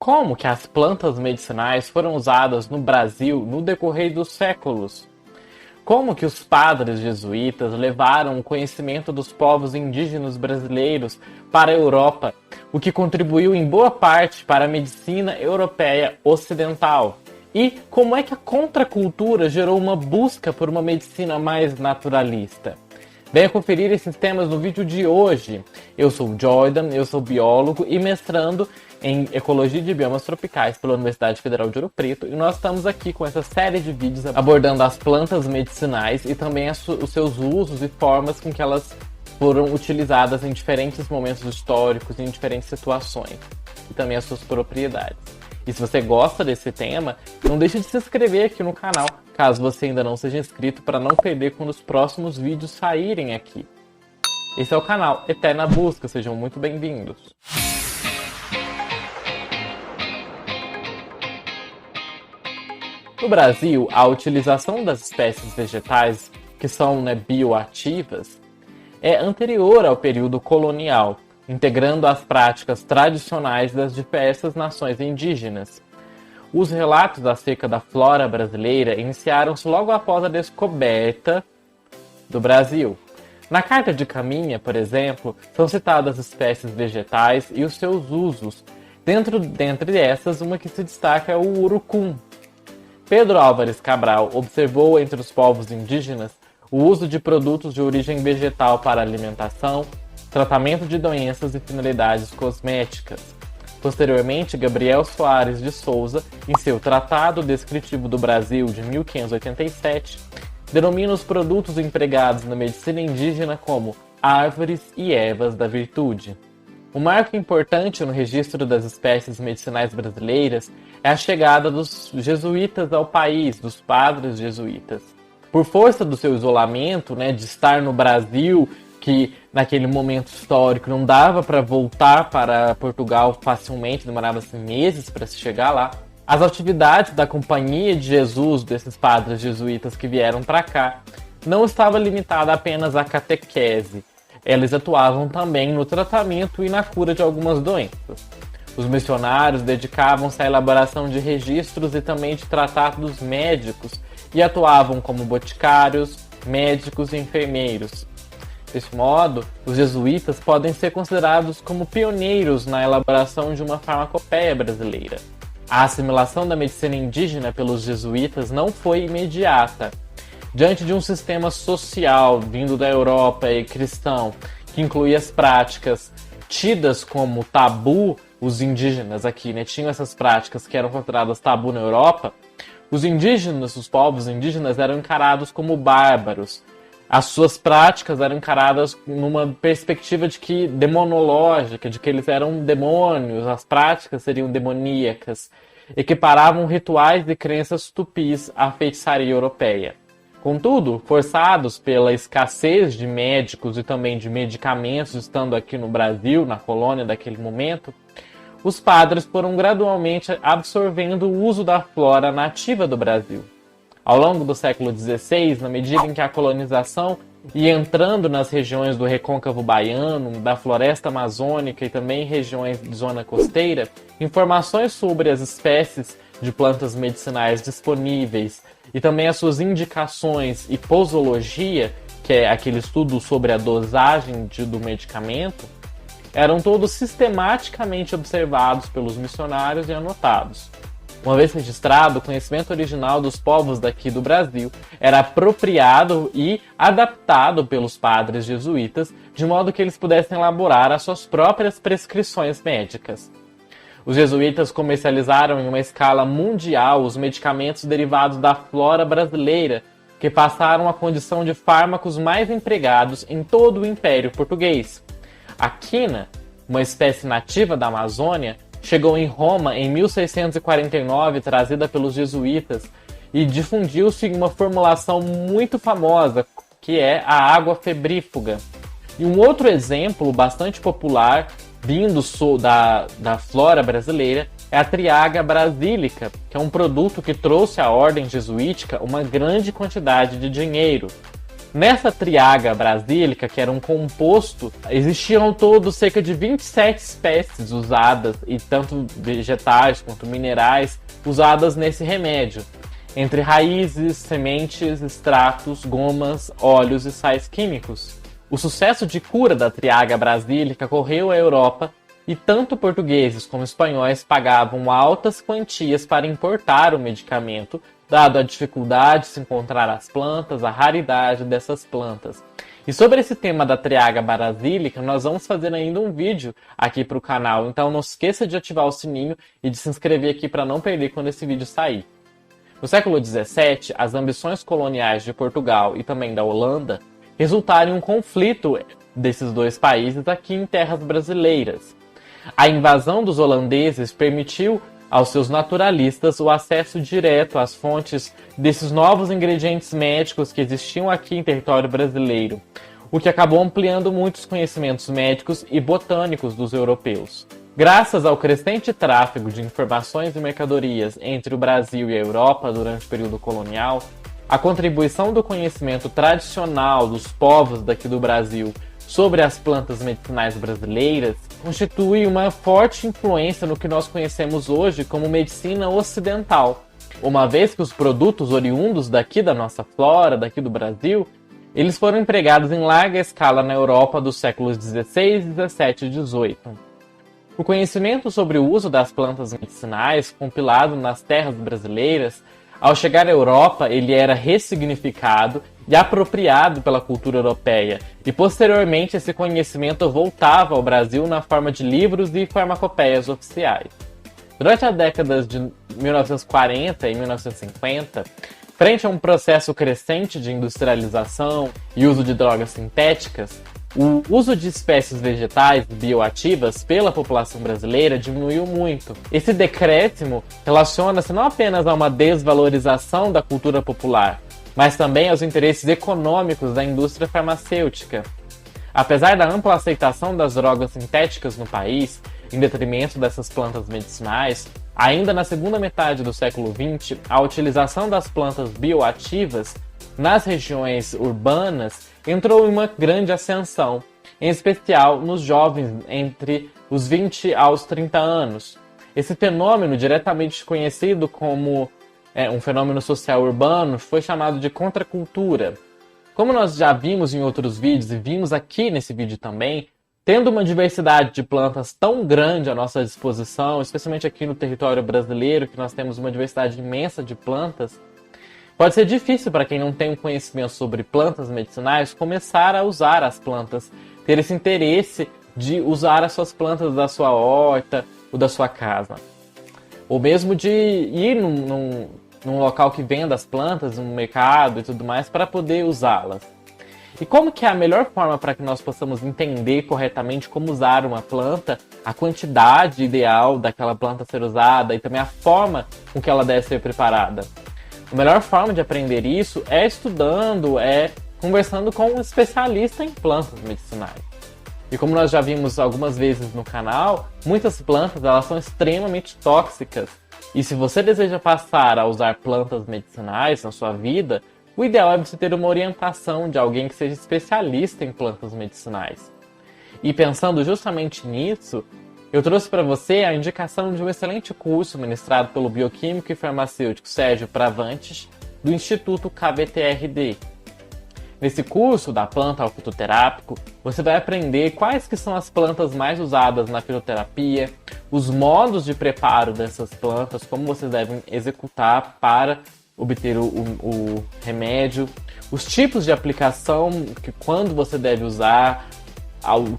Como que as plantas medicinais foram usadas no Brasil no decorrer dos séculos? Como que os padres jesuítas levaram o conhecimento dos povos indígenas brasileiros para a Europa, o que contribuiu em boa parte para a medicina europeia ocidental? E como é que a contracultura gerou uma busca por uma medicina mais naturalista? Venha conferir esses temas no vídeo de hoje. Eu sou o Jordan, eu sou biólogo e mestrando em Ecologia de Biomas Tropicais pela Universidade Federal de Ouro Preto, e nós estamos aqui com essa série de vídeos abordando as plantas medicinais e também os seus usos e formas com que elas foram utilizadas em diferentes momentos históricos e em diferentes situações, e também as suas propriedades. E se você gosta desse tema, não deixe de se inscrever aqui no canal, caso você ainda não seja inscrito, para não perder quando os próximos vídeos saírem aqui. Esse é o canal Eterna Busca, sejam muito bem-vindos. No Brasil, a utilização das espécies vegetais, que são bioativas, é anterior ao período colonial, integrando as práticas tradicionais das diversas nações indígenas. Os relatos da seca da flora brasileira iniciaram-se logo após a descoberta do Brasil. Na Carta de Caminha, por exemplo, são citadas espécies vegetais e os seus usos. Dentre essas, uma que se destaca é o urucum. Pedro Álvares Cabral observou entre os povos indígenas o uso de produtos de origem vegetal para alimentação, tratamento de doenças e finalidades cosméticas. Posteriormente, Gabriel Soares de Souza, em seu Tratado Descritivo do Brasil de 1587, denomina os produtos empregados na medicina indígena como árvores e ervas da virtude. Um marco importante no registro das espécies medicinais brasileiras é a chegada dos jesuítas ao país, dos padres jesuítas. Por força do seu isolamento, de estar no Brasil, que naquele momento histórico não dava para voltar para Portugal facilmente, demorava-se meses para se chegar lá, as atividades da Companhia de Jesus, desses padres jesuítas que vieram para cá, não estava limitada apenas à catequese. Eles atuavam também no tratamento e na cura de algumas doenças. Os missionários dedicavam-se à elaboração de registros e também de tratados médicos e atuavam como boticários, médicos e enfermeiros. Desse modo, os jesuítas podem ser considerados como pioneiros na elaboração de uma farmacopeia brasileira. A assimilação da medicina indígena pelos jesuítas não foi imediata. Diante de um sistema social vindo da Europa e cristão, que incluía as práticas tidas como tabu, os indígenas aqui tinham essas práticas que eram consideradas tabu na Europa, os indígenas, os povos indígenas eram encarados como bárbaros. As suas práticas eram encaradas numa perspectiva de que demonológica, de que eles eram demônios, as práticas seriam demoníacas, equiparavam rituais e crenças tupis à feitiçaria europeia. Contudo, forçados pela escassez de médicos e também de medicamentos estando aqui no Brasil, na colônia daquele momento, os padres foram gradualmente absorvendo o uso da flora nativa do Brasil. Ao longo do século XVI, na medida em que a colonização ia entrando nas regiões do recôncavo baiano, da floresta amazônica e também regiões de zona costeira, informações sobre as espécies de plantas medicinais disponíveis e também as suas indicações e posologia, que é aquele estudo sobre a dosagem do medicamento, eram todos sistematicamente observados pelos missionários e anotados. Uma vez registrado, o conhecimento original dos povos daqui do Brasil era apropriado e adaptado pelos padres jesuítas, de modo que eles pudessem elaborar as suas próprias prescrições médicas. Os jesuítas comercializaram em uma escala mundial os medicamentos derivados da flora brasileira, que passaram a condição de fármacos mais empregados em todo o Império Português. A quina, uma espécie nativa da Amazônia, chegou em Roma em 1649, trazida pelos jesuítas, e difundiu-se em uma formulação muito famosa, que é a água febrífuga. E um outro exemplo bastante popular, vindo da flora brasileira, é a Triaga brasílica, que é um produto que trouxe à ordem jesuítica uma grande quantidade de dinheiro. Nessa Triaga brasílica, que era um composto, existiam ao todo cerca de 27 espécies usadas, e tanto vegetais quanto minerais, usadas nesse remédio, entre raízes, sementes, extratos, gomas, óleos e sais químicos. O sucesso de cura da Triaga brasílica correu à Europa e tanto portugueses como espanhóis pagavam altas quantias para importar o medicamento, dado a dificuldade de se encontrar as plantas, a raridade dessas plantas. E sobre esse tema da Triaga brasílica, nós vamos fazer ainda um vídeo aqui para o canal, então não se esqueça de ativar o sininho e de se inscrever aqui para não perder quando esse vídeo sair. No século XVII, as ambições coloniais de Portugal e também da Holanda resultaram em um conflito desses dois países aqui em terras brasileiras. A invasão dos holandeses permitiu aos seus naturalistas o acesso direto às fontes desses novos ingredientes médicos que existiam aqui em território brasileiro, o que acabou ampliando muito os conhecimentos médicos e botânicos dos europeus. Graças ao crescente tráfego de informações e mercadorias entre o Brasil e a Europa durante o período colonial, a contribuição do conhecimento tradicional dos povos daqui do Brasil sobre as plantas medicinais brasileiras constitui uma forte influência no que nós conhecemos hoje como medicina ocidental, uma vez que os produtos oriundos daqui da nossa flora, daqui do Brasil, eles foram empregados em larga escala na Europa dos séculos XVI, XVII e XVIII. O conhecimento sobre o uso das plantas medicinais, compilado nas terras brasileiras, ao chegar à Europa, ele era ressignificado e apropriado pela cultura europeia, e posteriormente esse conhecimento voltava ao Brasil na forma de livros e farmacopeias oficiais. Durante as décadas de 1940 e 1950, frente a um processo crescente de industrialização e uso de drogas sintéticas, o uso de espécies vegetais bioativas pela população brasileira diminuiu muito. Esse decréscimo relaciona-se não apenas a uma desvalorização da cultura popular, mas também aos interesses econômicos da indústria farmacêutica. Apesar da ampla aceitação das drogas sintéticas no país, em detrimento dessas plantas medicinais, ainda na segunda metade do século XX, a utilização das plantas bioativas nas regiões urbanas entrou em uma grande ascensão, em especial nos jovens entre os 20 aos 30 anos. Esse fenômeno, diretamente conhecido como um fenômeno social urbano, foi chamado de contracultura. Como nós já vimos em outros vídeos e vimos aqui nesse vídeo também, tendo uma diversidade de plantas tão grande à nossa disposição, especialmente aqui no território brasileiro, que nós temos uma diversidade imensa de plantas, pode ser difícil para quem não tem um conhecimento sobre plantas medicinais começar a usar as plantas, ter esse interesse de usar as suas plantas da sua horta ou da sua casa. Ou mesmo de ir num local que venda as plantas, num mercado e tudo mais, para poder usá-las. E como que é a melhor forma para que nós possamos entender corretamente como usar uma planta, a quantidade ideal daquela planta ser usada e também a forma com que ela deve ser preparada? A melhor forma de aprender isso é estudando, é conversando com um especialista em plantas medicinais. E como nós já vimos algumas vezes no canal, muitas plantas elas são extremamente tóxicas. E se você deseja passar a usar plantas medicinais na sua vida, o ideal é você ter uma orientação de alguém que seja especialista em plantas medicinais. E pensando justamente nisso, eu trouxe para você a indicação de um excelente curso ministrado pelo bioquímico e farmacêutico Sérgio Pravantes, do Instituto KBTRD. Nesse curso da planta ao fitoterápico, você vai aprender quais que são as plantas mais usadas na fitoterapia, os modos de preparo dessas plantas, como vocês devem executar para obter o remédio, os tipos de aplicação, quando você deve usar,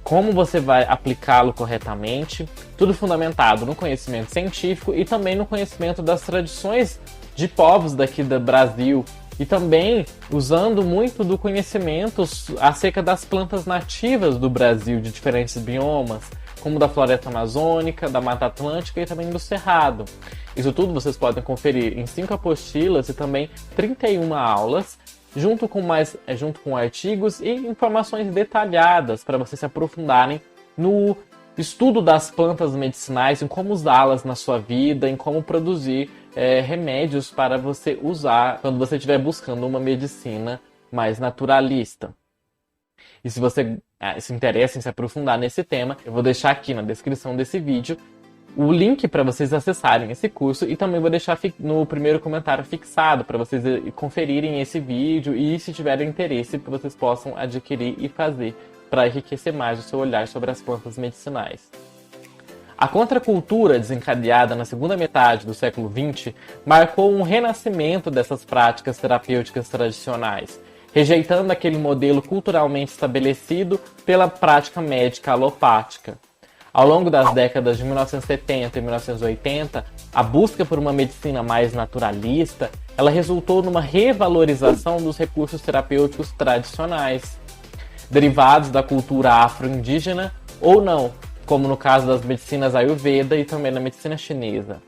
como você vai aplicá-lo corretamente, tudo fundamentado no conhecimento científico e também no conhecimento das tradições de povos daqui do Brasil e também usando muito do conhecimento acerca das plantas nativas do Brasil, de diferentes biomas, como da floresta amazônica, da Mata Atlântica e também do Cerrado. Isso tudo vocês podem conferir em 5 apostilas e também 31 aulas, junto com artigos e informações detalhadas para vocês se aprofundarem no estudo das plantas medicinais, em como usá-las na sua vida, em como produzir remédios para você usar quando você estiver buscando uma medicina mais naturalista. E se você se interessa em se aprofundar nesse tema, eu vou deixar aqui na descrição desse vídeo o link para vocês acessarem esse curso e também vou deixar no primeiro comentário fixado para vocês conferirem esse vídeo e, se tiverem interesse, vocês possam adquirir e fazer para enriquecer mais o seu olhar sobre as plantas medicinais. A contracultura, desencadeada na segunda metade do século XX, marcou um renascimento dessas práticas terapêuticas tradicionais, rejeitando aquele modelo culturalmente estabelecido pela prática médica alopática. Ao longo das décadas de 1970 e 1980, a busca por uma medicina mais naturalista, ela resultou numa revalorização dos recursos terapêuticos tradicionais, derivados da cultura afro-indígena ou não, como no caso das medicinas Ayurveda e também da medicina chinesa.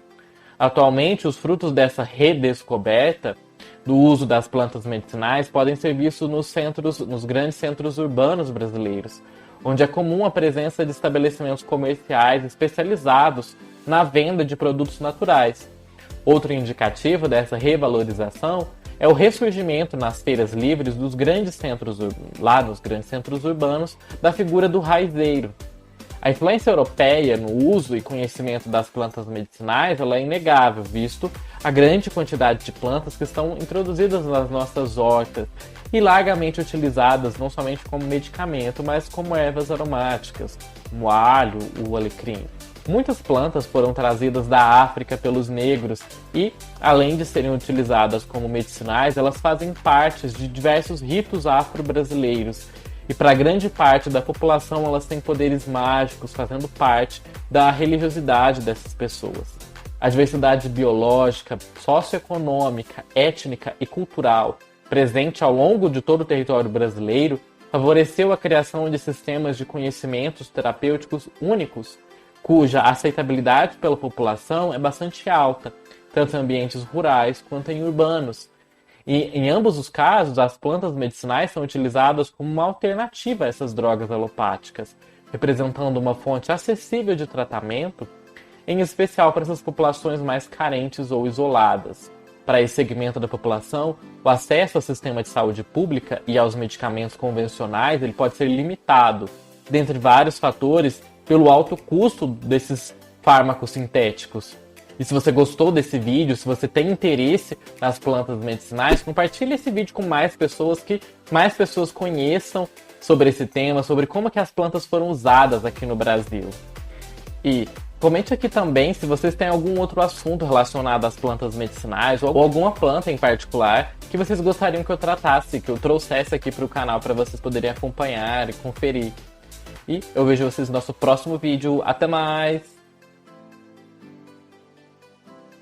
Atualmente, os frutos dessa redescoberta do uso das plantas medicinais podem ser vistos nos grandes centros urbanos brasileiros, onde é comum a presença de estabelecimentos comerciais especializados na venda de produtos naturais. Outro indicativo dessa revalorização é o ressurgimento nas feiras livres dos grandes centros urbanos da figura do raizeiro. A influência europeia no uso e conhecimento das plantas medicinais ela é inegável, visto a grande quantidade de plantas que estão introduzidas nas nossas hortas e largamente utilizadas não somente como medicamento, mas como ervas aromáticas, como o alho, o alecrim. Muitas plantas foram trazidas da África pelos negros e, além de serem utilizadas como medicinais, elas fazem parte de diversos ritos afro-brasileiros. E para grande parte da população, elas têm poderes mágicos, fazendo parte da religiosidade dessas pessoas. A diversidade biológica, socioeconômica, étnica e cultural presente ao longo de todo o território brasileiro favoreceu a criação de sistemas de conhecimentos terapêuticos únicos, cuja aceitabilidade pela população é bastante alta, tanto em ambientes rurais quanto em urbanos. E, em ambos os casos, as plantas medicinais são utilizadas como uma alternativa a essas drogas alopáticas, representando uma fonte acessível de tratamento, em especial para essas populações mais carentes ou isoladas. Para esse segmento da população, o acesso ao sistema de saúde pública e aos medicamentos convencionais ele pode ser limitado, dentre vários fatores, pelo alto custo desses fármacos sintéticos. E se você gostou desse vídeo, se você tem interesse nas plantas medicinais, compartilhe esse vídeo com mais pessoas, que mais pessoas conheçam sobre esse tema, sobre como que as plantas foram usadas aqui no Brasil. E comente aqui também se vocês têm algum outro assunto relacionado às plantas medicinais ou alguma planta em particular que vocês gostariam que eu tratasse, que eu trouxesse aqui para o canal para vocês poderem acompanhar e conferir. E eu vejo vocês no nosso próximo vídeo. Até mais!